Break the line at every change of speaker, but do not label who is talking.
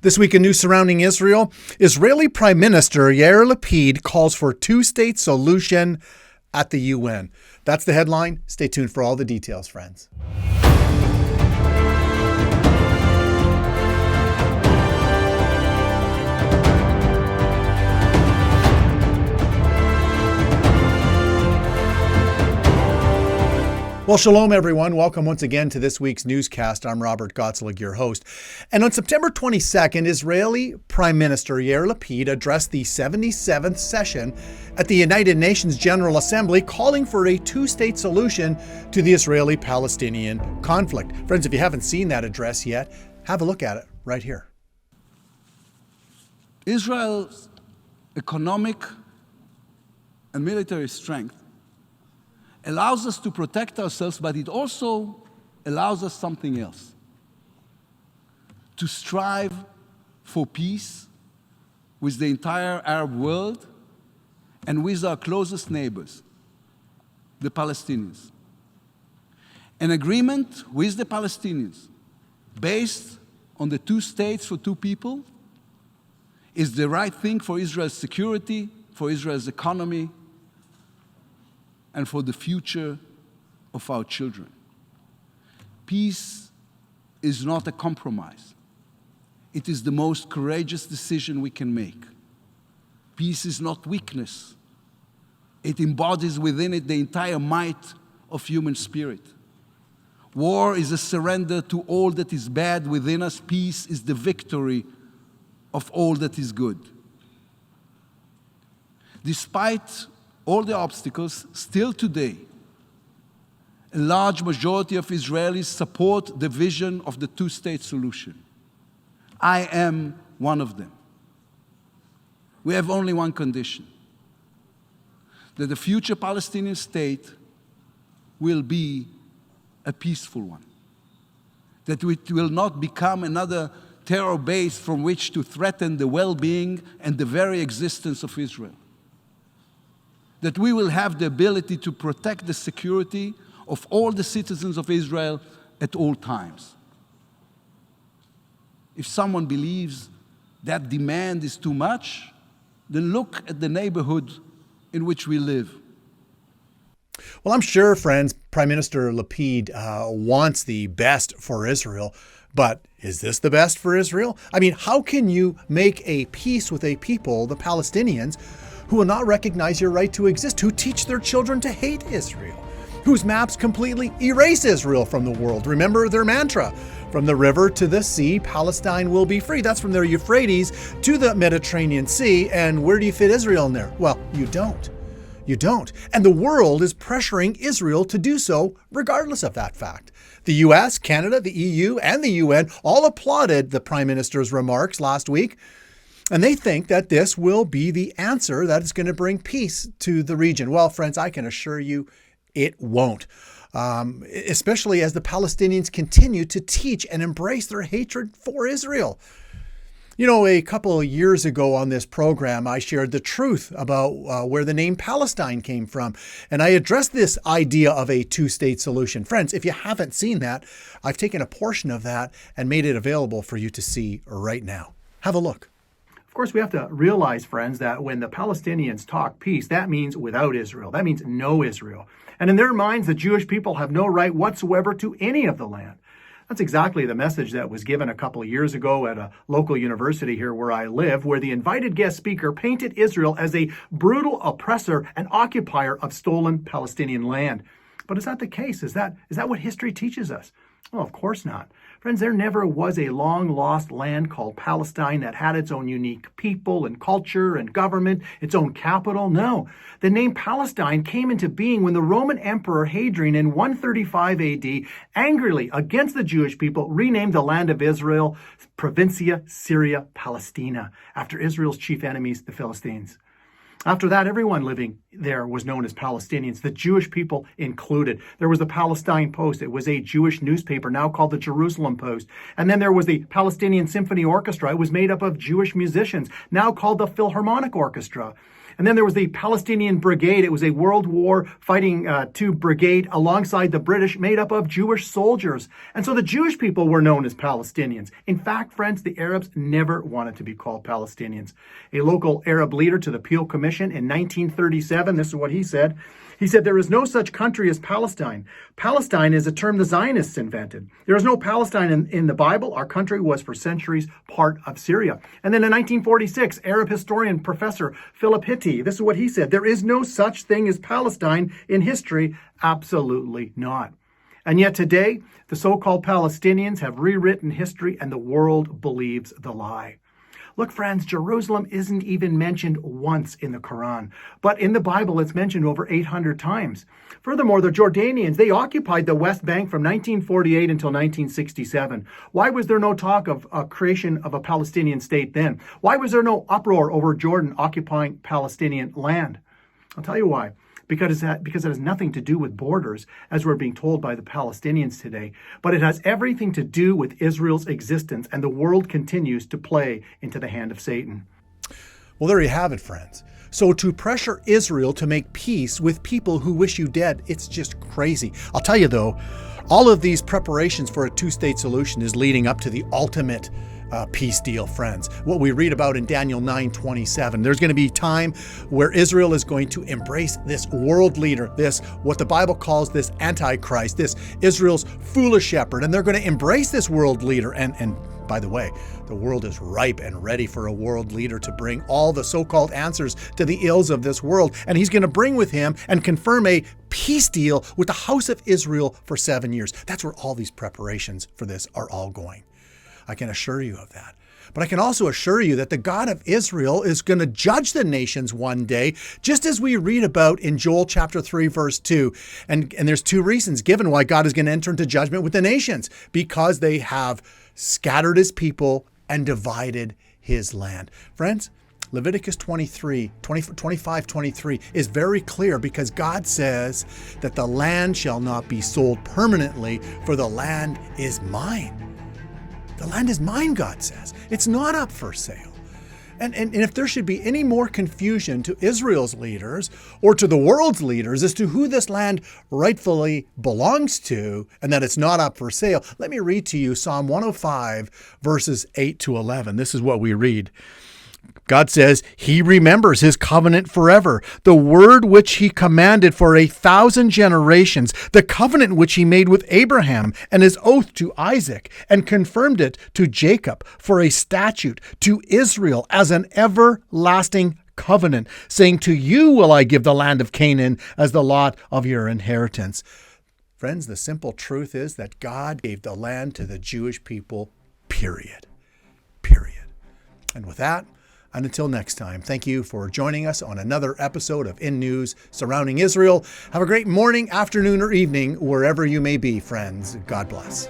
This week in news surrounding Israel, Israeli Prime Minister Yair Lapid calls for a two-state solution at the UN. That's the headline. Stay tuned for all the details, friends. Well, shalom, everyone. Welcome once again to this week's newscast. I'm Robert Gottselig, your host. And on September 22nd, Israeli Prime Minister Yair Lapid addressed the 77th session at the United Nations General Assembly, calling for a two-state solution to the Israeli-Palestinian conflict. Friends, if you haven't seen that address yet, have a look at it right here.
Israel's economic and military strength allows us to protect ourselves, but it also allows us something else. To strive for peace with the entire Arab world and with our closest neighbors, the Palestinians. An agreement with the Palestinians based on the two states for two people is the right thing for Israel's security, for Israel's economy, and for the future of our children. Peace is not a compromise. It is the most courageous decision we can make. Peace is not weakness. It embodies within it the entire might of human spirit. War is a surrender to all that is bad within us. Peace is the victory of all that is good. Despite all the obstacles, still today, a large majority of Israelis support the vision of the two-state solution. I am one of them. We have only one condition: that the future Palestinian state will be a peaceful one, that it will not become another terror base from which to threaten the well-being and the very existence of Israel, that we will have the ability to protect the security of all the citizens of Israel at all times. If someone believes that demand is too much, then look at the neighborhood in which we live.
Well, I'm sure, friends, Prime Minister Lapid wants the best for Israel, but is this the best for Israel? I mean, how can you make a peace with a people, the Palestinians, who will not recognize your right to exist, who teach their children to hate Israel, whose maps completely erase Israel from the world? Remember their mantra: from the river to the sea, Palestine will be free. That's from the Euphrates to the Mediterranean Sea. And where do you fit Israel in there? Well, you don't. You don't. And the world is pressuring Israel to do so regardless of that fact. The US, Canada, the EU, and the UN all applauded the Prime Minister's remarks last week. And they think that this will be the answer that is going to bring peace to the region. Well, friends, I can assure you it won't, especially as the Palestinians continue to teach and embrace their hatred for Israel. You know, a couple of years ago on this program, I shared the truth about where the name Palestine came from. And I addressed this idea of a two-state solution. Friends, if you haven't seen that, I've taken a portion of that and made it available for you to see right now. Have a look. Of course, we have to realize, friends, that when the Palestinians talk peace, that means without Israel. That means no Israel. And in their minds, the Jewish people have no right whatsoever to any of the land. That's exactly the message that was given a couple of years ago at a local university here where I live, where the invited guest speaker painted Israel as a brutal oppressor and occupier of stolen Palestinian land. But is that the case? Is that what history teaches us? Well, of course not. Friends, there never was a long-lost land called Palestine that had its own unique people and culture and government, its own capital. No, the name Palestine came into being when the Roman Emperor Hadrian in 135 AD angrily against the Jewish people renamed the land of Israel Provincia Syria Palestina, after Israel's chief enemies, the Philistines. After that, everyone living there was known as Palestinians, the Jewish people included. There was the Palestine Post. It was a Jewish newspaper, now called the Jerusalem Post. And then there was the Palestinian Symphony Orchestra. It was made up of Jewish musicians, now called the Philharmonic Orchestra. And then there was the Palestinian Brigade. It was a World War fighting II brigade alongside the British, made up of Jewish soldiers. And so the Jewish people were known as Palestinians. In fact, friends, the Arabs never wanted to be called Palestinians. A local Arab leader to the Peel Commission in 1937, this is what he said. He said, there is no such country as Palestine. Palestine is a term the Zionists invented. There is no Palestine in the Bible. Our country was for centuries part of Syria. And then in 1946, Arab historian Professor Philip Hitti, this is what he said, there is no such thing as Palestine in history. Absolutely not. And yet today, the so-called Palestinians have rewritten history and the world believes the lie. Look, friends, Jerusalem isn't even mentioned once in the Quran, but in the Bible it's mentioned over 800 times. Furthermore, the Jordanians, they occupied the West Bank from 1948 until 1967. Why was there no talk of a creation of a Palestinian state then? Why was there no uproar over Jordan occupying Palestinian land? I'll tell you why. Because it has nothing to do with borders, as we're being told by the Palestinians today, but it has everything to do with Israel's existence, and the world continues to play into the hand of Satan. Well, there you have it, friends. So to pressure Israel to make peace with people who wish you dead, it's just crazy. I'll tell you though, all of these preparations for a two-state solution is leading up to the ultimate peace deal, friends. What we read about in Daniel 9:27. There's going to be time where Israel is going to embrace this world leader, this, what the Bible calls this Antichrist, this Israel's foolish shepherd, and they're going to embrace this world leader. And by the way, the world is ripe and ready for a world leader to bring all the so-called answers to the ills of this world. And he's going to bring with him and confirm a peace deal with the house of Israel for 7 years. That's where all these preparations for this are all going. I can assure you of that. But I can also assure you that the God of Israel is going to judge the nations one day, just as we read about in Joel chapter 3, verse 2. And there's two reasons given why God is going to enter into judgment with the nations, because they have scattered his people and divided his land. Friends, Leviticus 25:23 is very clear, because God says that the land shall not be sold permanently, for the land is mine. The land is mine, God says. It's not up for sale. And if there should be any more confusion to Israel's leaders or to the world's leaders as to who this land rightfully belongs to and that it's not up for sale, let me read to you Psalm 105, verses 8 to 11. This is what we read. God says, he remembers his covenant forever, the word which he commanded for 1,000 generations, the covenant which he made with Abraham and his oath to Isaac, and confirmed it to Jacob for a statute, to Israel as an everlasting covenant, saying, to you will I give the land of Canaan as the lot of your inheritance. Friends, the simple truth is that God gave the land to the Jewish people, period. Period. And with that, and until next time, thank you for joining us on another episode of In News Surrounding Israel. Have a great morning, afternoon, or evening, wherever you may be, friends. God bless.